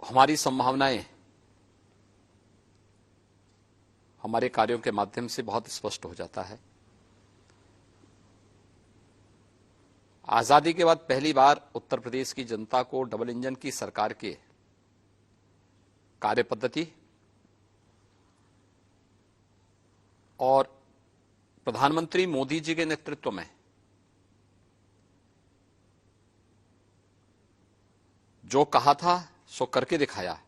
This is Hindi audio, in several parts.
हमारी संभावनाएं हमारे कार्यों के माध्यम से बहुत स्पष्ट हो जाता है। आजादी के बाद पहली बार उत्तर प्रदेश की जनता को डबल इंजन की सरकार के कार्य पद्धति और प्रधानमंत्री मोदी जी के नेतृत्व में जो कहा था सो करके दिखाया,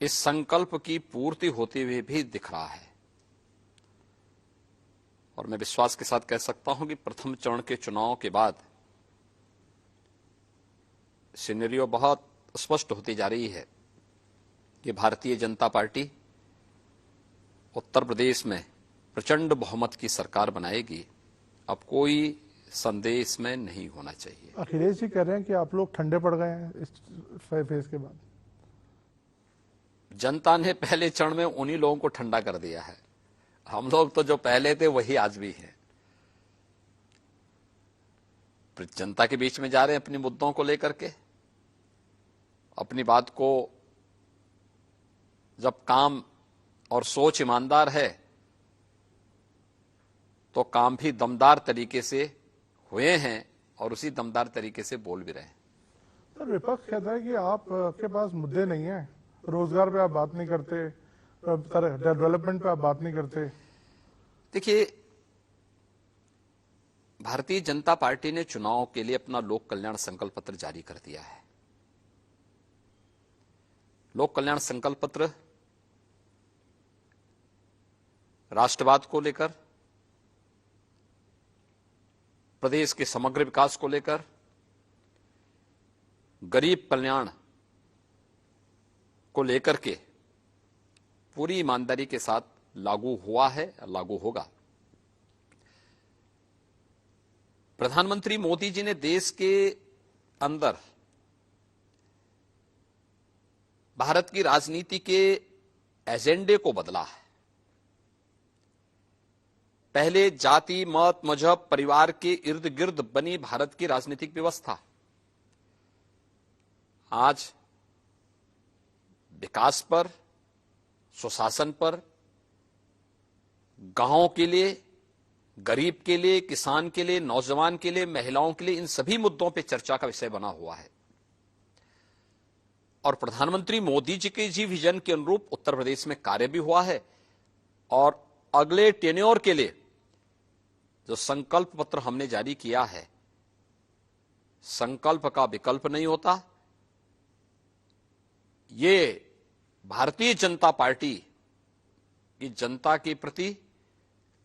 इस संकल्प की पूर्ति होते हुए भी दिख रहा है। और मैं विश्वास के साथ कह सकता हूं कि प्रथम चरण के चुनाव के बाद सिनेरियो बहुत स्पष्ट होती जा रही है कि भारतीय जनता पार्टी उत्तर प्रदेश में प्रचंड बहुमत की सरकार बनाएगी। अब कोई संदेह इसमें नहीं होना चाहिए। अखिलेश जी कह रहे हैं कि आप लोग ठंडे पड़ गए हैं इस फेज के बाद। जनता ने पहले चरण में उन्हीं लोगों को ठंडा कर दिया है। हम लोग तो जो पहले थे वही आज भी हैं। जनता के बीच में जा रहे हैं अपने मुद्दों को लेकर के। अपनी बात को जब काम और सोच ईमानदार है तो काम भी दमदार तरीके से हुए हैं और उसी दमदार तरीके से बोल भी रहे हैं। सर, विपक्ष कहता है कि आपके पास मुद्दे नहीं है, रोजगार पे आप बात नहीं करते, डेवलपमेंट पे आप बात नहीं करते। देखिए, भारतीय जनता पार्टी ने चुनाव के लिए अपना लोक कल्याण संकल्प पत्र जारी कर दिया है। लोक कल्याण संकल्प पत्र राष्ट्रवाद को लेकर, प्रदेश के समग्र विकास को लेकर, गरीब कल्याण को लेकर के पूरी ईमानदारी के साथ लागू हुआ है, लागू होगा। प्रधानमंत्री मोदी जी ने देश के अंदर भारत की राजनीति के एजेंडे को बदला है। पहले जाति, मत, मजहब, परिवार के इर्द गिर्द बनी भारत की राजनीतिक व्यवस्था आज विकास पर, सुशासन पर, गांवों के लिए, गरीब के लिए, किसान के लिए, नौजवान के लिए, महिलाओं के लिए, इन सभी मुद्दों पर चर्चा का विषय बना हुआ है। और प्रधानमंत्री मोदी जी के जी विजन के अनुरूप उत्तर प्रदेश में कार्य भी हुआ है। और अगले टेन्योर के लिए जो संकल्प पत्र हमने जारी किया है, संकल्प का विकल्प नहीं होता। ये भारतीय जनता पार्टी की जनता के प्रति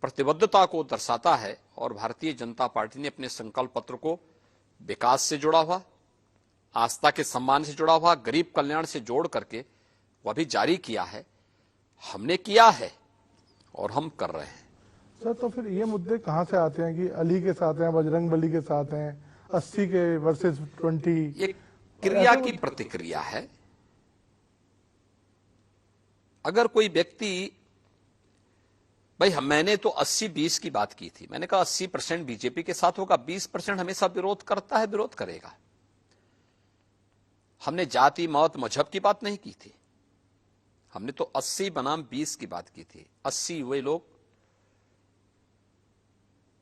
प्रतिबद्धता को दर्शाता है। और भारतीय जनता पार्टी ने अपने संकल्प पत्र को विकास से जुड़ा हुआ, आस्था के सम्मान से जुड़ा हुआ, गरीब कल्याण से जोड़ करके वह भी जारी किया है। हमने किया है और हम कर रहे हैं। सर, तो फिर ये मुद्दे कहां से आते हैं कि अली के साथ हैं, बजरंगबली के साथ हैं, 80 के वर्सेस 20? ये क्रिया की प्रतिक्रिया है। अगर कोई व्यक्ति, भाई मैंने तो 80-20 की बात की थी। मैंने कहा 80% बीजेपी के साथ होगा, 20% हमेशा विरोध करता है, विरोध करेगा। हमने जाति, मत, मजहब की बात नहीं की थी। हमने तो 80 बनाम 20 की बात की थी। 80 वे लोग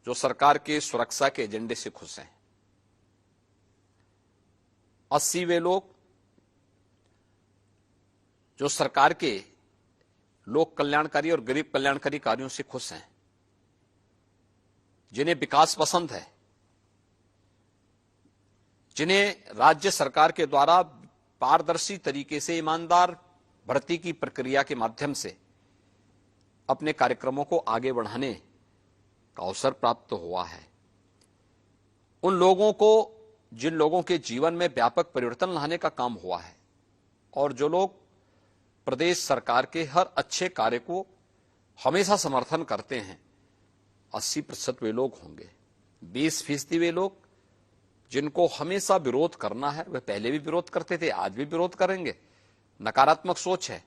जो सरकार के सुरक्षा के एजेंडे से खुश हैं। 80 वे लोग जो सरकार के लोक कल्याणकारी और गरीब कल्याणकारी कार्यों से खुश हैं, जिन्हें विकास पसंद है, जिन्हें राज्य सरकार के द्वारा पारदर्शी तरीके से ईमानदार भर्ती की प्रक्रिया के माध्यम से अपने कार्यक्रमों को आगे बढ़ाने का अवसर प्राप्त हुआ है। उन लोगों को, जिन लोगों के जीवन में व्यापक परिवर्तन लाने का काम हुआ है और जो लोग प्रदेश सरकार के हर अच्छे कार्य को हमेशा समर्थन करते हैं, 80% वे लोग होंगे। 20% वे लोग जिनको हमेशा विरोध करना है, वे पहले भी विरोध करते थे, आज भी विरोध करेंगे। नकारात्मक सोच है,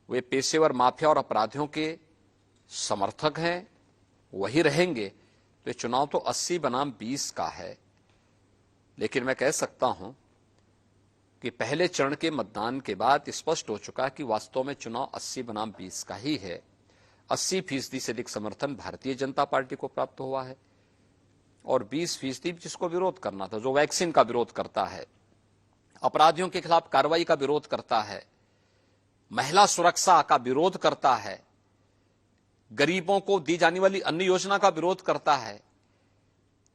वे पेशेवर माफिया और अपराधियों के समर्थक हैं, वही रहेंगे। तो चुनाव तो 80 बनाम 20 का है। लेकिन मैं कह सकता हूं कि पहले चरण के मतदान के बाद स्पष्ट हो चुका कि वास्तव में चुनाव 80 बनाम 20 का ही है। 80% से अधिक समर्थन भारतीय जनता पार्टी को प्राप्त हुआ है और 20% जिसको विरोध करना था, जो वैक्सीन का विरोध करता है, अपराधियों के खिलाफ कार्रवाई का विरोध करता है, महिला सुरक्षा का विरोध करता है, गरीबों को दी जाने वाली अन्य योजना का विरोध करता है,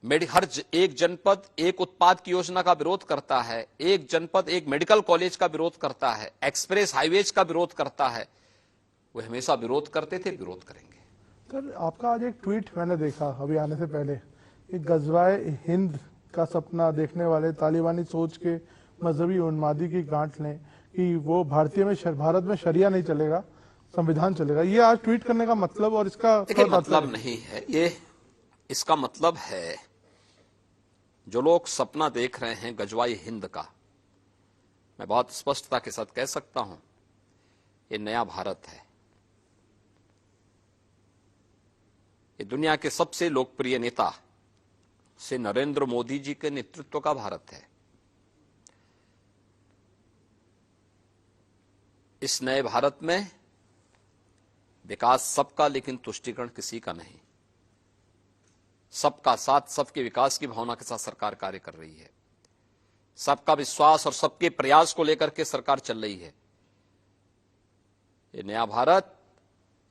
हर एक जनपद एक उत्पाद की योजना का विरोध करता है, एक जनपद एक मेडिकल कॉलेज का विरोध करता है, एक्सप्रेस हाईवेज का विरोध करता है। वो हमेशा विरोध करते थे, विरोध करेंगे। सर, आपका आज एक ट्वीट मैंने देखा अभी आने से पहले, एक गजवाए हिंद का सपना देखने वाले तालिबानी सोच के मजहबी उन्मादी की गांठ लें कि वो भारत में शरिया नहीं चलेगा, संविधान चलेगा। ये आज ट्वीट करने का मतलब और इसका मतलब नहीं है ये। इसका मतलब है जो लोग सपना देख रहे हैं गजवाई हिंद का, मैं बहुत स्पष्टता के साथ कह सकता हूं, ये नया भारत है। ये दुनिया के सबसे लोकप्रिय नेता से नरेंद्र मोदी जी के नेतृत्व का भारत है। इस नए भारत में विकास सबका, लेकिन तुष्टीकरण किसी का नहीं। सबका साथ, सबके विकास की भावना के साथ सरकार कार्य कर रही है। सबका विश्वास और सबके प्रयास को लेकर के सरकार चल रही है। ये नया भारत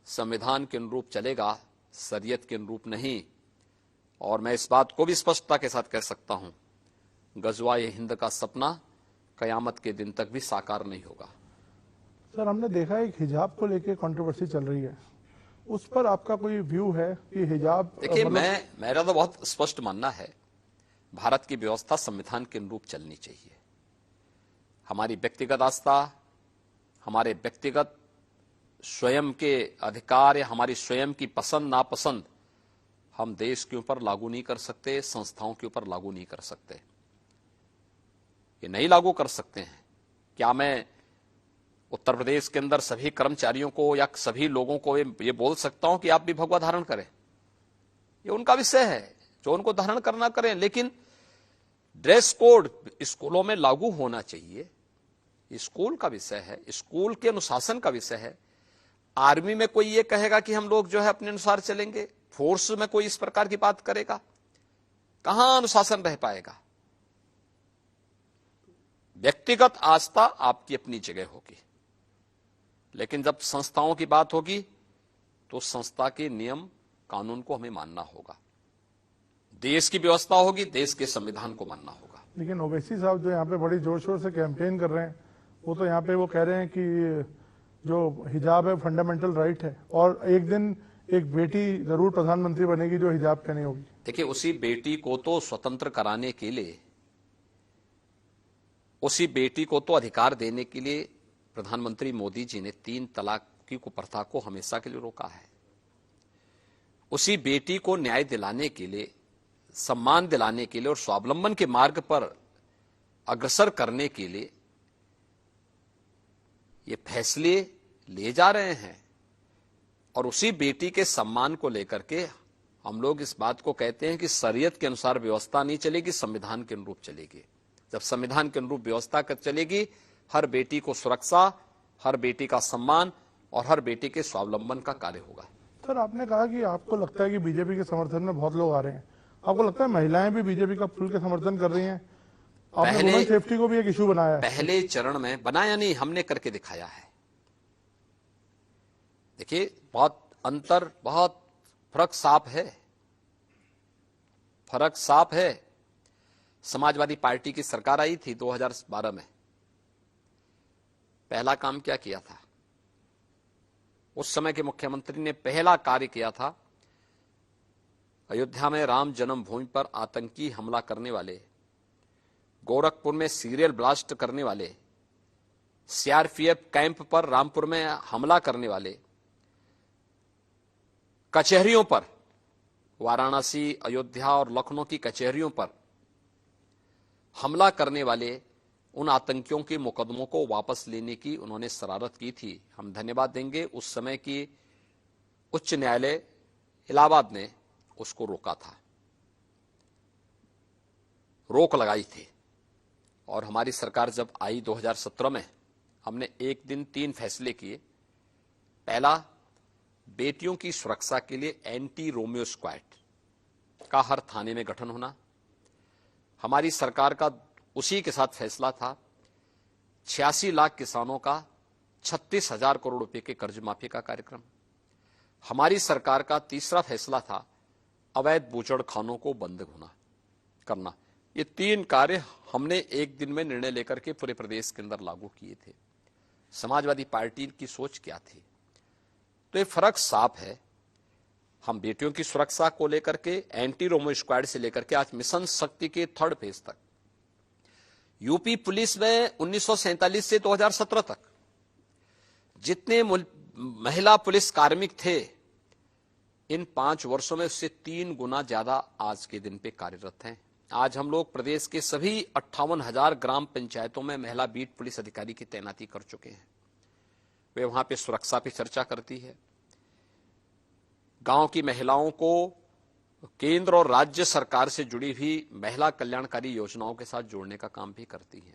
संविधान के अनुरूप चलेगा, शरीयत के अनुरूप नहीं। और मैं इस बात को भी स्पष्टता के साथ कह सकता हूं, गजवाए हिंद का सपना कयामत के दिन तक भी साकार नहीं होगा। सर, हमने देखा एक हिजाब को लेकर कंट्रोवर्सी चल रही है, उस पर आपका कोई व्यू है कि हिजाब? देखिए, मेरा तो बहुत स्पष्ट मानना है, भारत की व्यवस्था संविधान के अनुरूप चलनी चाहिए। हमारी व्यक्तिगत आस्था, हमारे व्यक्तिगत स्वयं के अधिकार या हमारी स्वयं की पसंद नापसंद हम देश के ऊपर लागू नहीं कर सकते, संस्थाओं के ऊपर लागू नहीं कर सकते। ये नहीं लागू कर सकते हैं। क्या मैं उत्तर प्रदेश के अंदर सभी कर्मचारियों को या सभी लोगों को ये बोल सकता हूं कि आप भी भगवा धारण करें? ये उनका विषय है, जो उनको धारण करना करें, लेकिन ड्रेस कोड स्कूलों में लागू होना चाहिए। स्कूल का विषय है, स्कूल के अनुशासन का विषय है। आर्मी में कोई ये कहेगा कि हम लोग जो है अपने अनुसार चलेंगे, फोर्स में कोई इस प्रकार की बात करेगा? कहां अनुशासन रह पाएगा? व्यक्तिगत आस्था आपकी अपनी जगह होगी, लेकिन जब संस्थाओं की बात होगी तो संस्था के नियम कानून को हमें मानना होगा। देश की व्यवस्था होगी, देश के संविधान को मानना होगा। लेकिन ओवैसी साहब जो यहाँ पे बड़ी जोर शोर से कैंपेन कर रहे हैं, वो तो यहाँ पे वो कह रहे हैं कि जो हिजाब है फंडामेंटल राइट है और एक दिन एक बेटी जरूर प्रधानमंत्री बनेगी जो हिजाब पहनी होगी। देखिए, उसी बेटी को तो स्वतंत्र कराने के लिए, उसी बेटी को तो अधिकार देने के लिए प्रधानमंत्री मोदी जी ने 3 तलाक की कुप्रथा को हमेशा के लिए रोका है। उसी बेटी को न्याय दिलाने के लिए, सम्मान दिलाने के लिए और स्वावलंबन के मार्ग पर अग्रसर करने के लिए ये फैसले ले जा रहे हैं। और उसी बेटी के सम्मान को लेकर के हम लोग इस बात को कहते हैं कि शरीयत के अनुसार व्यवस्था नहीं चलेगी, संविधान के अनुरूप चलेगी। जब संविधान के अनुरूप व्यवस्था चलेगी, हर बेटी को सुरक्षा, हर बेटी का सम्मान और हर बेटी के स्वावलंबन का कार्य होगा। सर, आपने कहा कि आपको लगता है कि बीजेपी के समर्थन में बहुत लोग आ रहे हैं। आपको लगता है महिलाएं भी बीजेपी का खुल के समर्थन कर रही हैं? आपने वुमेन सेफ्टी को भी एक इशू बनाया है। पहले चरण में बनाया नहीं, हमने करके दिखाया है। देखिए, बहुत फर्क साफ है, फर्क साफ है। समाजवादी पार्टी की सरकार आई थी 2012 में। पहला काम क्या किया था? उस समय के मुख्यमंत्री ने पहला कार्य किया था, अयोध्या में राम जन्मभूमि पर आतंकी हमला करने वाले, गोरखपुर में सीरियल ब्लास्ट करने वाले, सीआरपीएफ कैंप पर रामपुर में हमला करने वाले, कचहरियों पर, वाराणसी, अयोध्या और लखनऊ की कचहरियों पर हमला करने वाले उन आतंकियों के मुकदमों को वापस लेने की उन्होंने शरारत की थी। हम धन्यवाद देंगे, उस समय की उच्च न्यायालय इलाहाबाद ने उसको रोका था, रोक लगाई थी। और हमारी सरकार जब आई 2017 में, हमने एक दिन 3 फैसले किए। पहला, बेटियों की सुरक्षा के लिए एंटी रोमियो स्क्वाड का हर थाने में गठन होना। हमारी सरकार का उसी के साथ फैसला था 86 लाख किसानों का 36,000 करोड़ रुपए के कर्ज माफी का कार्यक्रम। हमारी सरकार का तीसरा फैसला था अवैध बूचड़खानों को बंद करना। ये 3 कार्य हमने एक दिन में निर्णय लेकर के पूरे प्रदेश के अंदर लागू किए थे। समाजवादी पार्टी की सोच क्या थी? तो ये फर्क साफ है। हम बेटियों की सुरक्षा को लेकर के एंटी रोमियो स्क्वाड से लेकर के आज मिशन शक्ति के 3rd फेज तक, यूपी पुलिस में 1947 से 2017 तक जितने महिला पुलिस कार्मिक थे, इन 5 वर्षों में उससे 3 गुना ज्यादा आज के दिन पे कार्यरत हैं। आज हम लोग प्रदेश के सभी 58,000 ग्राम पंचायतों में महिला बीट पुलिस अधिकारी की तैनाती कर चुके हैं। वे वहां पे सुरक्षा पे चर्चा करती है, गांव की महिलाओं को केंद्र और राज्य सरकार से जुड़ी हुई महिला कल्याणकारी योजनाओं के साथ जोड़ने का काम भी करती है।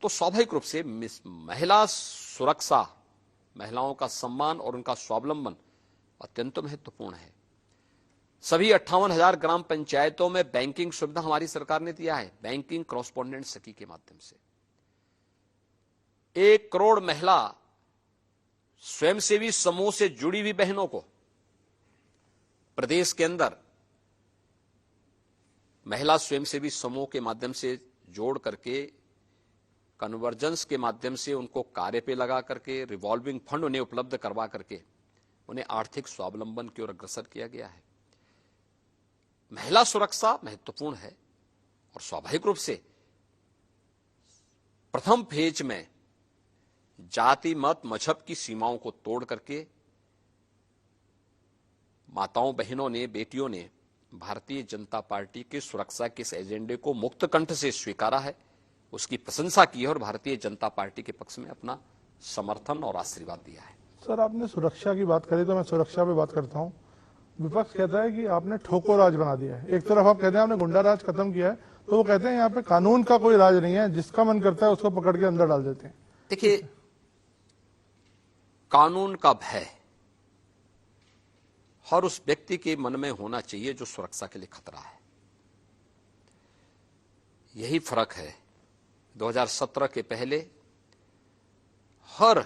तो स्वाभाविक रूप से महिला सुरक्षा, महिलाओं का सम्मान और उनका स्वावलंबन अत्यंत महत्वपूर्ण है। सभी 58,000 ग्राम पंचायतों में बैंकिंग सुविधा हमारी सरकार ने दिया है, बैंकिंग कॉरेस्पोंडेंट सखी के माध्यम से। 1 करोड़ महिला स्वयंसेवी समूह से जुड़ी हुई बहनों को प्रदेश के अंदर महिला स्वयंसेवी समूह के माध्यम से जोड़ करके, कन्वर्जेंस के माध्यम से उनको कार्य पे लगा करके, रिवॉल्विंग फंड उन्हें उपलब्ध करवा करके उन्हें आर्थिक स्वावलंबन की ओर अग्रसर किया गया है। महिला सुरक्षा महत्वपूर्ण है और स्वाभाविक रूप से प्रथम फेज में जाति मत मजहब की सीमाओं को तोड़ करके माताओं बहनों ने, बेटियों ने भारतीय जनता पार्टी की सुरक्षा के इस एजेंडे को मुक्त कंठ से स्वीकारा है, उसकी प्रशंसा की है और भारतीय जनता पार्टी के पक्ष में अपना समर्थन और आशीर्वाद दिया है। सर, आपने सुरक्षा की बात करी तो मैं सुरक्षा पे बात करता हूँ। विपक्ष कहता है कि आपने ठोको राज बना दिया है। एक तरफ आप कहते हैं आपने गुंडा राज खत्म किया है, तो वो कहते हैं यहाँ पे कानून का कोई राज नहीं है, जिसका मन करता है उसको पकड़ के अंदर डाल देते हैं। देखिए, कानून का भय हर उस व्यक्ति के मन में होना चाहिए जो सुरक्षा के लिए खतरा है। यही फर्क है। 2017 के पहले हर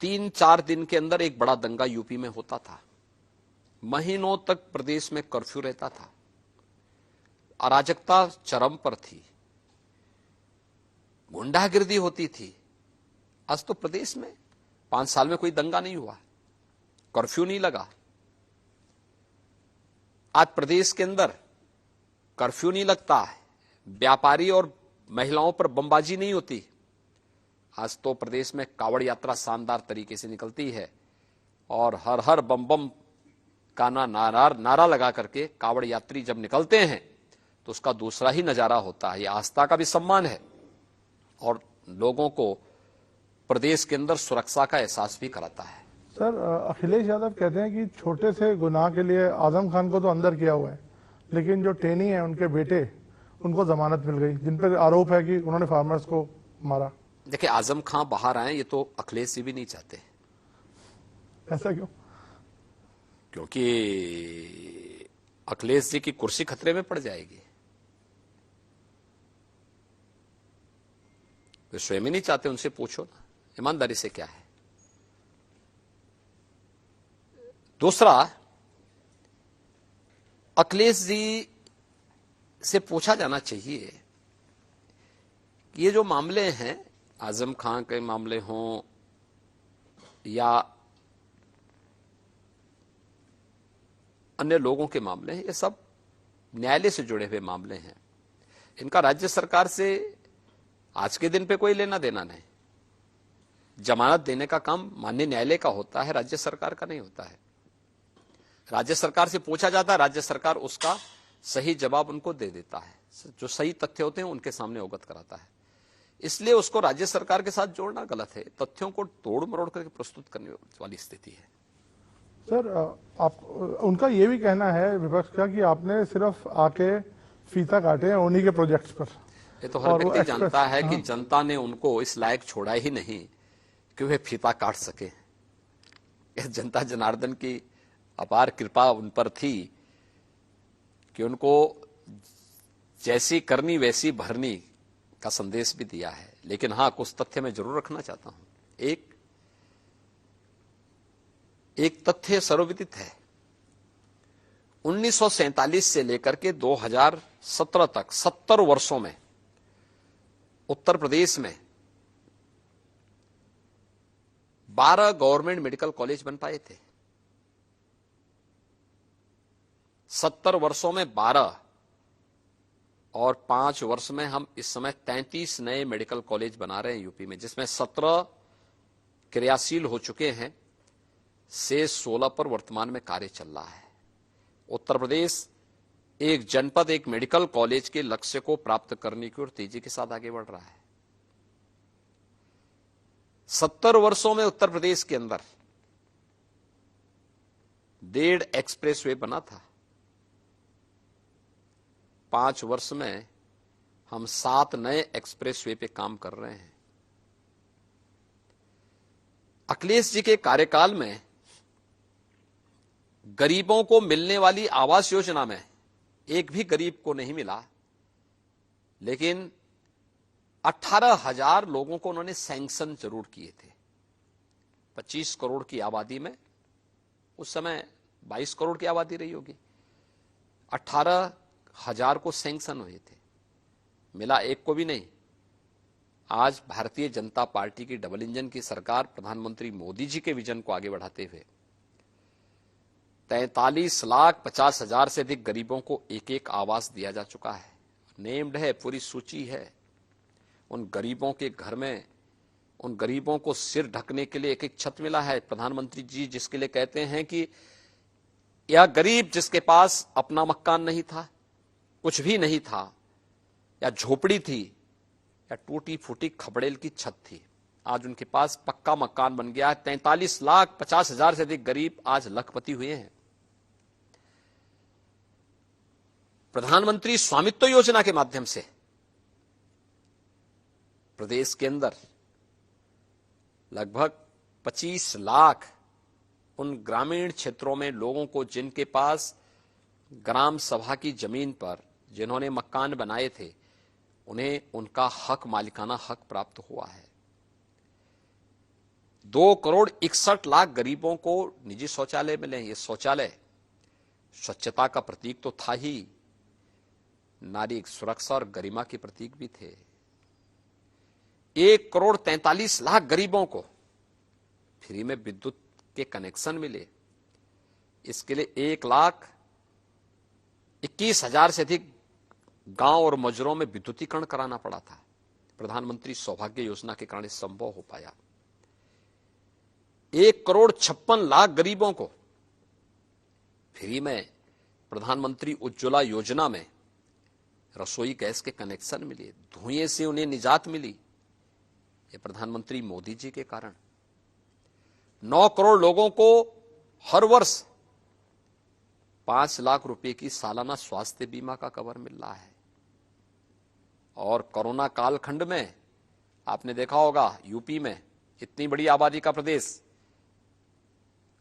3-4 दिन के अंदर एक बड़ा दंगा यूपी में होता था। महीनों तक प्रदेश में कर्फ्यू रहता था, अराजकता चरम पर थी, गुंडागिर्दी होती थी। आज तो प्रदेश में 5 साल में कोई दंगा नहीं हुआ, कर्फ्यू नहीं लगा। आज प्रदेश के अंदर कर्फ्यू नहीं लगता है, व्यापारी और महिलाओं पर बमबाजी नहीं होती। आज तो प्रदेश में कावड़ यात्रा शानदार तरीके से निकलती है और हर हर बम बम का नारा लगा करके कावड़ यात्री जब निकलते हैं तो उसका दूसरा ही नजारा होता है। ये आस्था का भी सम्मान है और लोगों को प्रदेश के अंदर सुरक्षा का एहसास भी कराता है। सर, अखिलेश यादव कहते हैं कि छोटे से गुनाह के लिए आजम खान को तो अंदर किया हुआ है, लेकिन जो टेनी है उनके बेटे, उनको जमानत मिल गई, जिन पर आरोप है कि उन्होंने फार्मर्स को मारा। देखिए, आजम खान बाहर आए ये तो अखिलेश जी भी नहीं चाहते। ऐसा क्यों? क्योंकि अखिलेश जी की कुर्सी खतरे में पड़ जाएगी। वे स्वयं ही नहीं चाहते, उनसे पूछो ना ईमानदारी से क्या है। दूसरा, अखिलेश जी से पूछा जाना चाहिए कि ये जो मामले हैं, आजम खान के मामले हों या अन्य लोगों के मामले हैं, ये सब न्यायालय से जुड़े हुए मामले हैं। इनका राज्य सरकार से आज के दिन पे कोई लेना देना नहीं। जमानत देने का काम माननीय न्यायालय का होता है, राज्य सरकार का नहीं होता है। राज्य सरकार से पूछा जाता है, राज्य सरकार उसका सही जवाब उनको दे देता है, जो सही तथ्य होते हैं उनके सामने अवगत कराता है। इसलिए उसको राज्य सरकार के साथ जोड़ना गलत है। तथ्यों को तोड़ मरोड़ करके प्रस्तुत करने वाली स्थिति है। सर, आप उनका ये भी कहना है विपक्ष का कि आपने सिर्फ आके फीता काटे हैं उन्हीं के प्रोजेक्ट्स पर। ये तो हर और वो व्यक्ति एक्सप्रेस, जानता है कि हाँ, जनता ने उनको इस लायक छोड़ा ही नहीं कि वे फीता काट सके। यह जनता जनार्दन की अपार कृपा उन पर थी कि उनको जैसी करनी वैसी भरनी का संदेश भी दिया है। लेकिन हां, कुछ तथ्य मैं जरूर रखना चाहता हूं। एक तथ्य सर्वविदित है, 1947 से लेकर के 2017 तक 70 वर्षों में उत्तर प्रदेश में 12 गवर्नमेंट मेडिकल कॉलेज बन पाए थे। 70 वर्षों में 12, और 5 वर्ष में हम इस समय 33 नए मेडिकल कॉलेज बना रहे हैं यूपी में, जिसमें 17 क्रियाशील हो चुके हैं, से 16 पर वर्तमान में कार्य चल रहा है। उत्तर प्रदेश एक जनपद एक मेडिकल कॉलेज के लक्ष्य को प्राप्त करने की ओर तेजी के साथ आगे बढ़ रहा है। 70 वर्षों में उत्तर प्रदेश के अंदर 1.5 एक्सप्रेसवे बना था। 5 वर्ष में हम 7 नए एक्सप्रेसवे पे काम कर रहे हैं। अखिलेश जी के कार्यकाल में गरीबों को मिलने वाली आवास योजना में एक भी गरीब को नहीं मिला, लेकिन 18,000 लोगों को उन्होंने सैंक्शन जरूर किए थे। 25 करोड़ की आबादी में, उस समय 22 करोड़ की आबादी रही होगी, 18,000 को सैंक्शन हुए थे, मिला एक को भी नहीं। आज भारतीय जनता पार्टी की डबल इंजन की सरकार प्रधानमंत्री मोदी जी के विजन को आगे बढ़ाते हुए 43,50,000 से अधिक गरीबों को एक एक आवास दिया जा चुका है। नेम्ड है, पूरी सूची है। उन गरीबों के घर में, उन गरीबों को सिर ढकने के लिए एक एक छत मिला है। प्रधानमंत्री जी जिसके लिए कहते हैं कि यह गरीब जिसके पास अपना मकान नहीं था, कुछ भी नहीं था, या झोपड़ी थी, या टूटी फूटी खपड़ेल की छत थी, आज उनके पास पक्का मकान बन गया है। 43,50,000 से अधिक गरीब आज लखपति हुए हैं। प्रधानमंत्री स्वामित्व योजना के माध्यम से प्रदेश के अंदर लगभग 25 लाख उन ग्रामीण क्षेत्रों में लोगों को जिनके पास ग्राम सभा की जमीन पर जिन्होंने मकान बनाए थे, उन्हें उनका हक, मालिकाना हक प्राप्त हुआ है। 2,61,00,000 गरीबों को निजी शौचालय मिले। ये शौचालय स्वच्छता का प्रतीक तो था ही, नारी सुरक्षा और गरिमा के प्रतीक भी थे। 1,43,00,000 गरीबों को फ्री में विद्युत के कनेक्शन मिले। इसके लिए 1,21,000 से अधिक गांव और मजरों में विद्युतीकरण कराना पड़ा था। प्रधानमंत्री सौभाग्य योजना के कारण संभव हो पाया। 1,56,00,000 गरीबों को फ्री में प्रधानमंत्री उज्ज्वला योजना में रसोई गैस के कनेक्शन मिले। धुएं से उन्हें निजात मिली, ये प्रधानमंत्री मोदी जी के कारण। 9 करोड़ लोगों को हर वर्ष 5 लाख रुपए की सालाना स्वास्थ्य बीमा का कवर मिल रहा है। और कोरोना कालखंड में आपने देखा होगा, यूपी में इतनी बड़ी आबादी का प्रदेश,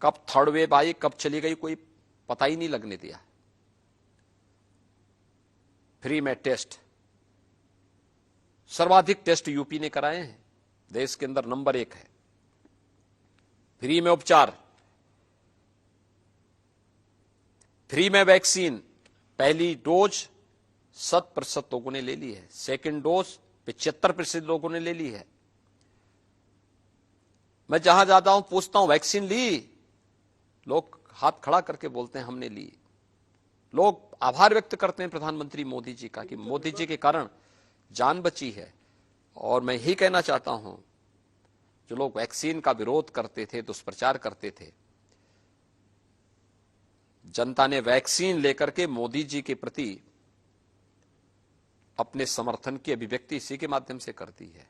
कब थर्ड वेव आई, कब चली गई, कोई पता ही नहीं लगने दिया। फ्री में टेस्ट, सर्वाधिक टेस्ट यूपी ने कराए हैं, देश के अंदर नंबर 1 है। फ्री में उपचार, फ्री में वैक्सीन। पहली डोज 100% लोगों ने ले ली है, सेकंड डोज 75% लोगों ने ले ली है। मैं जहां जाता हूं पूछता हूं वैक्सीन ली, लोग हाथ खड़ा करके बोलते हैं हमने ली। लोग आभार व्यक्त करते हैं प्रधानमंत्री मोदी जी का कि मोदी जी के कारण जान बची है। और मैं यही कहना चाहता हूं, जो लोग वैक्सीन का विरोध करते थे, दुष्प्रचार करते थे, जनता ने वैक्सीन लेकर के मोदी जी के प्रति अपने समर्थन की अभिव्यक्ति इसी के माध्यम से कर दी है।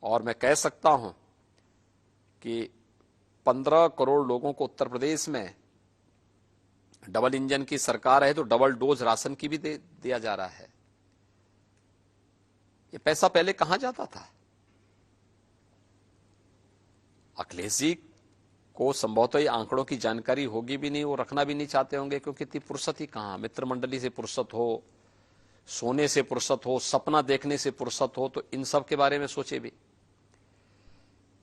और मैं कह सकता हूं कि 15 करोड़ लोगों को उत्तर प्रदेश में डबल इंजन की सरकार है तो डबल डोज राशन की भी दिया जा रहा है। ये पैसा पहले कहां जाता था? अखिलेश जी को संभवतः आंकड़ों की जानकारी होगी भी नहीं, वो रखना भी नहीं चाहते होंगे, क्योंकि इतनी फुर्सत ही कहां। मित्र मंडली से फुर्सत हो, सोने से फुर्सत हो, सपना देखने से फुर्सत हो, तो इन सब के बारे में सोचे भी।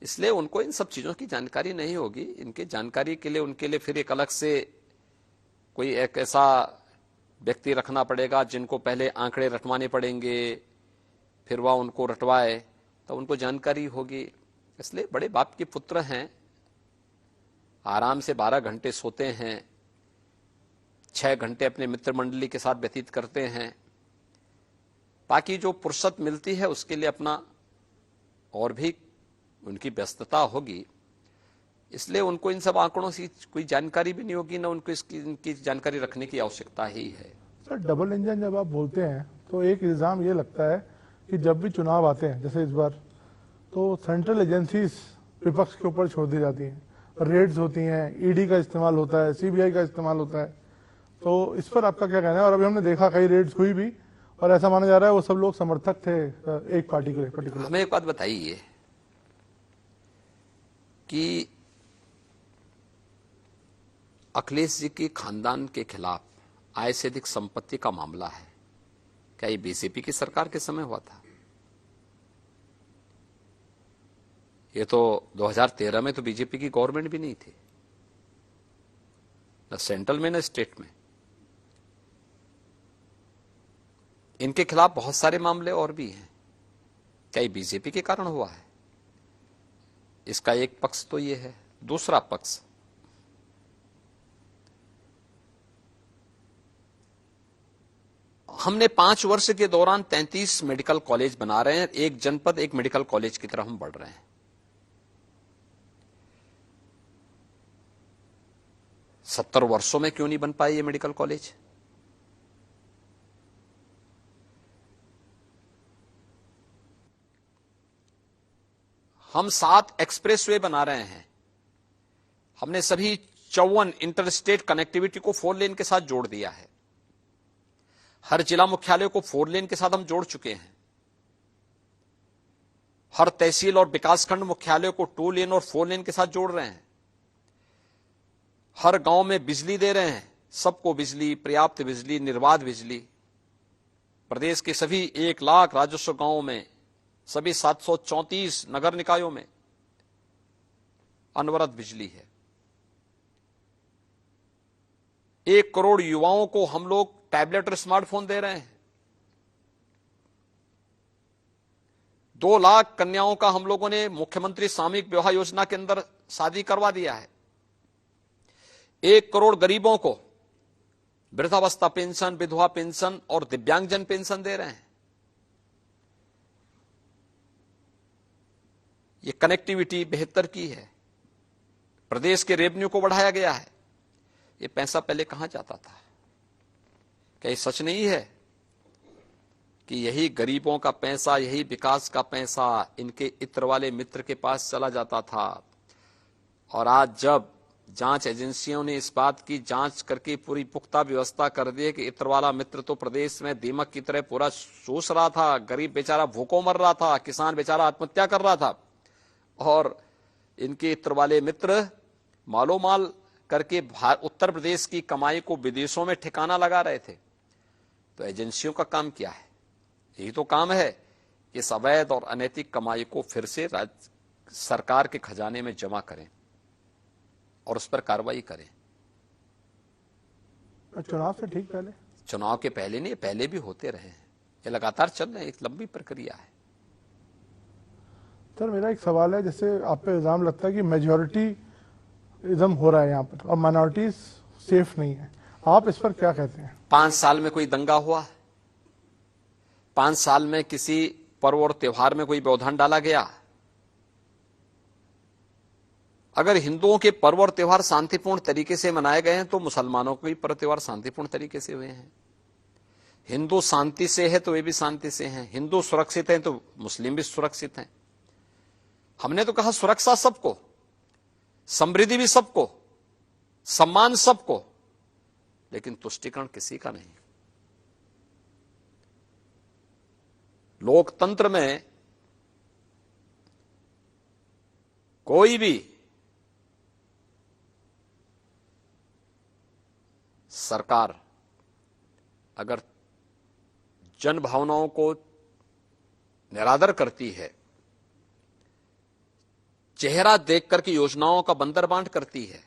इसलिए उनको इन सब चीजों की जानकारी नहीं होगी। इनके जानकारी के लिए उनके लिए फिर एक अलग से कोई एक ऐसा व्यक्ति रखना पड़ेगा जिनको पहले आंकड़े रटवाने पड़ेंगे, फिर वह उनको रटवाए तो उनको जानकारी होगी। इसलिए बड़े बाप के पुत्र हैं, आराम से 12 घंटे सोते हैं, 6 घंटे अपने मित्र मंडली के साथ व्यतीत करते हैं। बाकी जो फुर्सत मिलती है उसके लिए अपना और भी उनकी व्यस्तता होगी। इसलिए उनको इन सब आंकड़ों से कोई जानकारी भी नहीं होगी, ना उनको इनकी जानकारी रखने की आवश्यकता ही है। सर, डबल इंजन जब आप बोलते हैं तो एक इल्जाम ये लगता है कि जब भी चुनाव आते हैं, जैसे इस बार, तो सेंट्रल एजेंसीज विपक्ष के ऊपर छोड़ दी जाती हैं, रेड्स होती हैं, ईडी का इस्तेमाल होता है, सीबीआई का इस्तेमाल होता है। तो इस पर आपका क्या कहना है? और अभी हमने देखा कई रेड्स हुई भी, और ऐसा माना जा रहा है वो सब लोग समर्थक थे एक पार्टी के पर्टिकुलर। हमें एक बात बताइए कि अखिलेश जी के खानदान के खिलाफ आय से अधिक संपत्ति का मामला है, क्या ये बीजेपी की सरकार के समय हुआ था? ये तो 2013 में तो बीजेपी की गवर्नमेंट भी नहीं थी, न सेंट्रल में न स्टेट में। इनके खिलाफ बहुत सारे मामले और भी हैं, क्या ये बीजेपी के कारण हुआ है? इसका एक पक्ष तो ये है। दूसरा पक्ष, हमने 5 वर्ष के दौरान 33 मेडिकल कॉलेज बना रहे हैं, एक जनपद एक मेडिकल कॉलेज की तरफ हम बढ़ रहे हैं। 70 वर्षों में क्यों नहीं बन पाए ये मेडिकल कॉलेज? हम 7 एक्सप्रेसवे बना रहे हैं। हमने सभी 54 इंटरस्टेट कनेक्टिविटी को 4 लेन के साथ जोड़ दिया है। हर जिला मुख्यालय को 4 लेन के साथ हम जोड़ चुके हैं। हर तहसील और विकासखंड मुख्यालय को 2 लेन और 4 लेन के साथ जोड़ रहे हैं। हर गांव में बिजली दे रहे हैं, सबको बिजली, पर्याप्त बिजली, निर्बाध बिजली। प्रदेश के सभी 1 लाख राजस्व गांवों में, सभी 734 नगर निकायों में अनवरत बिजली है। 1 करोड़ युवाओं को हम लोग टैबलेट और स्मार्टफोन दे रहे हैं। 2 लाख कन्याओं का हम लोगों ने मुख्यमंत्री सामूहिक विवाह योजना के अंदर शादी करवा दिया है। 1 करोड़ गरीबों को वृद्धावस्था पेंशन, विधवा पेंशन और दिव्यांगजन पेंशन दे रहे हैं। ये कनेक्टिविटी बेहतर की है। प्रदेश के रेवेन्यू को बढ़ाया गया है। ये पैसा पहले कहां जाता था? क्या ये सच नहीं है कि यही गरीबों का पैसा, यही विकास का पैसा इनके इत्र वाले मित्र के पास चला जाता था? और आज जब जांच एजेंसियों ने इस बात की जांच करके पूरी पुख्ता व्यवस्था कर दी है कि इत्र वाला मित्र तो प्रदेश में दीमक की तरह पूरा सूस रहा था, गरीब बेचारा भूखों मर रहा था, किसान बेचारा आत्महत्या कर रहा था, और इनके इत्र वाले मित्र मालो माल करके उत्तर प्रदेश की कमाई को विदेशों में ठिकाना लगा रहे थे। तो एजेंसियों का काम क्या है? यही तो काम है कि इस अवैध और अनैतिक कमाई को फिर से सरकार के खजाने में जमा करें और उस पर कार्रवाई करें। चुनाव से ठीक पहले? चुनाव के पहले नहीं, पहले भी होते रहे हैं। ये लगातार चल रहे हैं, एक लंबी प्रक्रिया है। सर, मेरा एक सवाल है, जैसे आप पे इल्जाम लगता है कि मेजॉरिटीइज्म हो रहा है यहाँ पर और माइनॉरिटीज सेफ नहीं है, आप इस पर क्या कहते हैं? 5 साल में कोई दंगा हुआ? 5 साल में किसी पर्व और त्योहार में कोई व्यवधान डाला गया? अगर हिंदुओं के पर्व और त्योहार शांतिपूर्ण तरीके से मनाए गए हैं तो मुसलमानों के भी पर्व त्योहार शांतिपूर्ण तरीके से हुए हैं। हिंदू शांति से है तो वे भी शांति से हैं। हिंदू सुरक्षित हैं तो मुस्लिम भी सुरक्षित हैं। हमने तो कहा सुरक्षा सबको, समृद्धि भी सबको, सम्मान सबको, लेकिन तुष्टिकरण किसी का नहीं। लोकतंत्र में कोई भी सरकार अगर जन भावनाओं को निरादर करती है, चेहरा देखकर की योजनाओं का बंदरबांट करती है,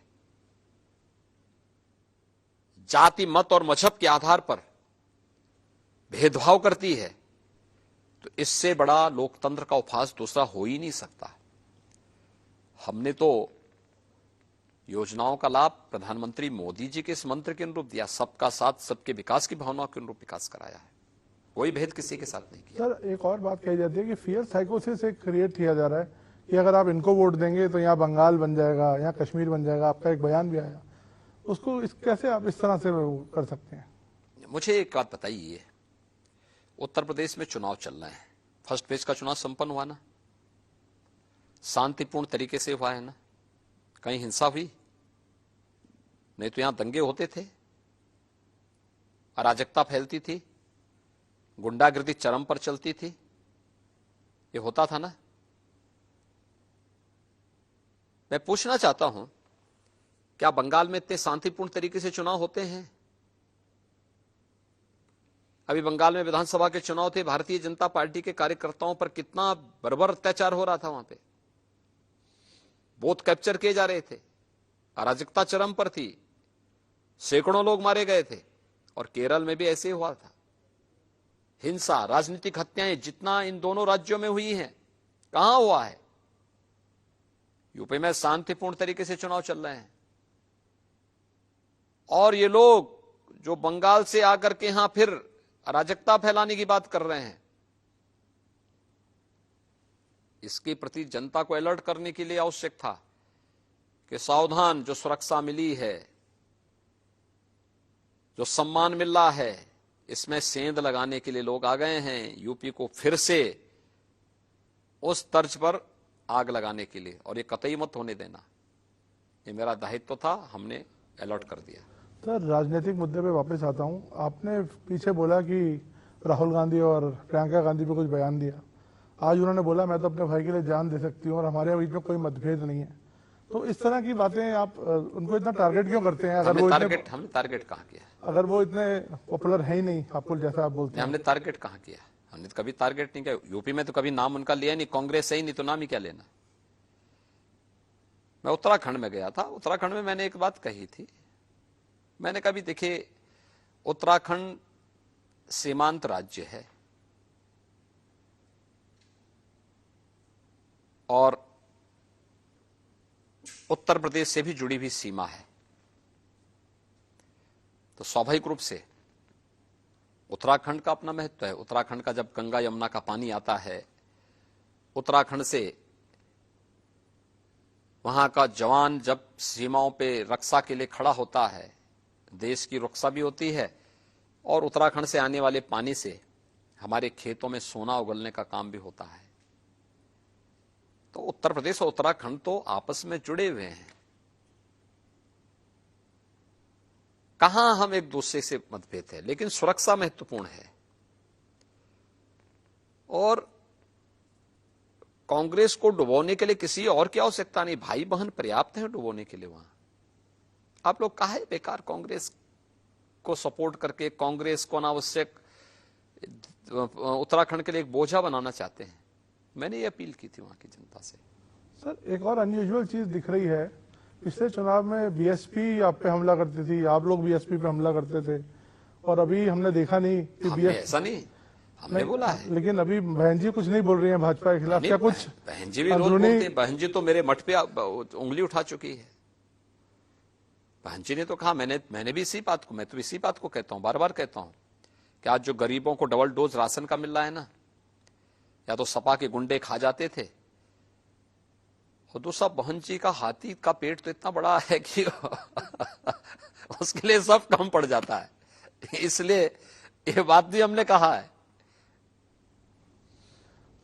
जाति मत और मजहब के आधार पर भेदभाव करती है, तो इससे बड़ा लोकतंत्र का उपहास दूसरा हो ही नहीं सकता। हमने तो योजनाओं का लाभ प्रधानमंत्री मोदी जी के इस मंत्र के अनुरूप दिया, सबका साथ सबके विकास की भावना के अनुरूप विकास कराया है, कोई भेद किसी के साथ नहीं किया। सर एक और बात कही जाती है कि फियर साइकोसिस एक क्रिएट किया जा रहा है कि अगर आप इनको वोट देंगे तो यहाँ बंगाल बन जाएगा, यहाँ कश्मीर बन जाएगा। आपका एक बयान भी आया, उसको कैसे आप इस तरह से कर सकते हैं? मुझे एक बात बताइए, उत्तर प्रदेश में चुनाव चल रहे हैं, फर्स्ट फेज का चुनाव संपन्न हुआ ना, शांतिपूर्ण तरीके से हुआ है ना, कहीं हिंसा हुई? नहीं तो यहां दंगे होते थे, अराजकता फैलती थी, गुंडागिर्दी चरम पर चलती थी, ये होता था ना। मैं पूछना चाहता हूं, क्या बंगाल में इतने शांतिपूर्ण तरीके से चुनाव होते हैं? अभी बंगाल में विधानसभा के चुनाव थे, भारतीय जनता पार्टी के कार्यकर्ताओं पर कितना बर्बर अत्याचार हो रहा था, वहां पे बूथ कैप्चर किए जा रहे थे, अराजकता चरम पर थी, सैकड़ों लोग मारे गए थे। और केरल में भी ऐसे हुआ था। हिंसा, राजनीतिक हत्याएं जितना इन दोनों राज्यों में हुई हैं, कहां हुआ है? यूपी में शांतिपूर्ण तरीके से चुनाव चल रहे हैं, और ये लोग जो बंगाल से आकर के यहां फिर अराजकता फैलाने की बात कर रहे हैं, इसके प्रति जनता को अलर्ट करने के लिए आवश्यक था कि सावधान, जो सुरक्षा मिली है, जो सम्मान मिल रहा है, इसमें सेंध लगाने के लिए लोग आ गए हैं, यूपी को फिर से उस तर्ज पर आग लगाने के लिए, और ये कतई मत होने देना। ये मेरा दायित्व था, हमने अलर्ट कर दिया। सर राजनीतिक मुद्दे पे वापस आता हूँ। आपने पीछे बोला कि राहुल गांधी और प्रियंका गांधी पे कुछ बयान दिया, आज उन्होंने बोला मैं तो अपने भाई के लिए जान दे सकती हूँ और हमारे बीच में कोई मतभेद नहीं है। तो इस तरह की बातें आप उनको इतना टारगेट क्यों करते हैं? अगर हमने टारगेट कहाँ किया? अगर वो इतने पॉपुलर है ही नहीं आपको, जैसा आप बोलते हैं। हमने टारगेट कहाँ किया? हमने तो कभी टारगेट नहीं किया। यूपी में तो कभी नाम उनका लिया नहीं, कांग्रेस है ही नहीं तो नाम ही क्या लेना। मैं उत्तराखंड में गया था, उत्तराखंड में मैंने एक बात कही थी, मैंने कहा भी देखिए, उत्तराखंड सीमांत राज्य है और उत्तर प्रदेश से भी जुड़ी हुई सीमा है, तो स्वाभाविक रूप से उत्तराखंड का अपना महत्व है। उत्तराखंड का जब गंगा यमुना का पानी आता है, उत्तराखंड से वहां का जवान जब सीमाओं पे रक्षा के लिए खड़ा होता है, देश की रक्षा भी होती है, और उत्तराखंड से आने वाले पानी से हमारे खेतों में सोना उगलने का काम भी होता है। तो उत्तर प्रदेश और उत्तराखंड तो आपस में जुड़े हुए हैं, कहां हम एक दूसरे से मतभेद है, लेकिन सुरक्षा महत्वपूर्ण है। और कांग्रेस को डुबोने के लिए किसी और की आवश्यकता नहीं, भाई बहन पर्याप्त हैं डुबोने के लिए। वहां आप लोग काहे बेकार कांग्रेस को सपोर्ट करके कांग्रेस को अनावश्यक उत्तराखंड के लिए एक बोझा बनाना चाहते हैं? मैंने ये अपील की थी वहां की जनता से। सर एक और अनयूजुअल चीज दिख रही है, पिछले चुनाव में बीएसपी आप पे हमला करती थी, आप लोग बीएसपी पे हमला करते थे, और अभी हमने देखा नहीं कि बीएसपी ऐसा नहीं हमने बोला है। लेकिन अभी बहन जी कुछ नहीं बोल रही हैं भाजपा के खिलाफ, क्या कुछ? बहन जी भी रोज बोलते हैं, बहन जी तो मेरे मठ पे उंगली उठा चुकी है। बहन जी ने तो कहा, मैंने भी इसी बात को, मैं तो इसी बात को कहता हूं, बार बार कहता हूं कि आज जो गरीबों को डबल डोज राशन का मिल रहा है ना, या तो सपा के गुंडे खा जाते थे, और दूसरा बहन जी का हाथी का पेट तो इतना बड़ा है कि उसके लिए सब कम पड़ जाता है, इसलिए ये बात भी हमने कहा है।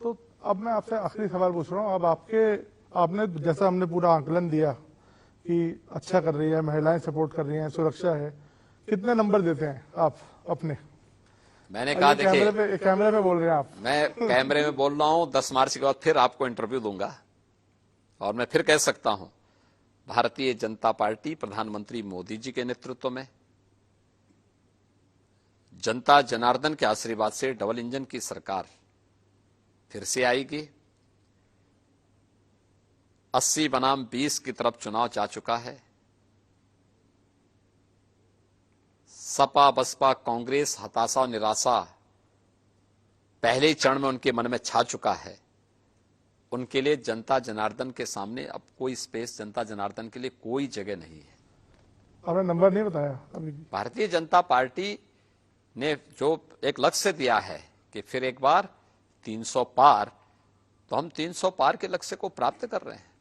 तो अब मैं आपसे आखिरी सवाल पूछ रहा हूँ। अब आपने जैसा हमने पूरा आंकलन दिया कि अच्छा कर रही है, महिलाएं सपोर्ट कर रही हैं, सुरक्षा है, कितने नंबर देते हैं आप अपने? मैंने कहा देखिए, कैमरे पे बोल रहे हैं आप। मैं कैमरे में बोल रहा हूं, 10 मार्च के बाद फिर आपको इंटरव्यू दूंगा और मैं फिर कह सकता हूं, भारतीय जनता पार्टी प्रधानमंत्री मोदी जी के नेतृत्व में जनता जनार्दन के आशीर्वाद से डबल इंजन की सरकार फिर से आएगी। 80 बनाम 20 की तरफ चुनाव जा चुका है। सपा बसपा कांग्रेस हताशा और निराशा पहले ही चरण में उनके मन में छा चुका है। उनके लिए जनता जनार्दन के सामने अब कोई स्पेस, जनता जनार्दन के लिए कोई जगह नहीं है। आपने नंबर नहीं बताया अभी। भारतीय जनता पार्टी ने जो एक लक्ष्य दिया है कि फिर एक बार 300 पार, तो हम 300 पार के लक्ष्य को प्राप्त कर रहे हैं।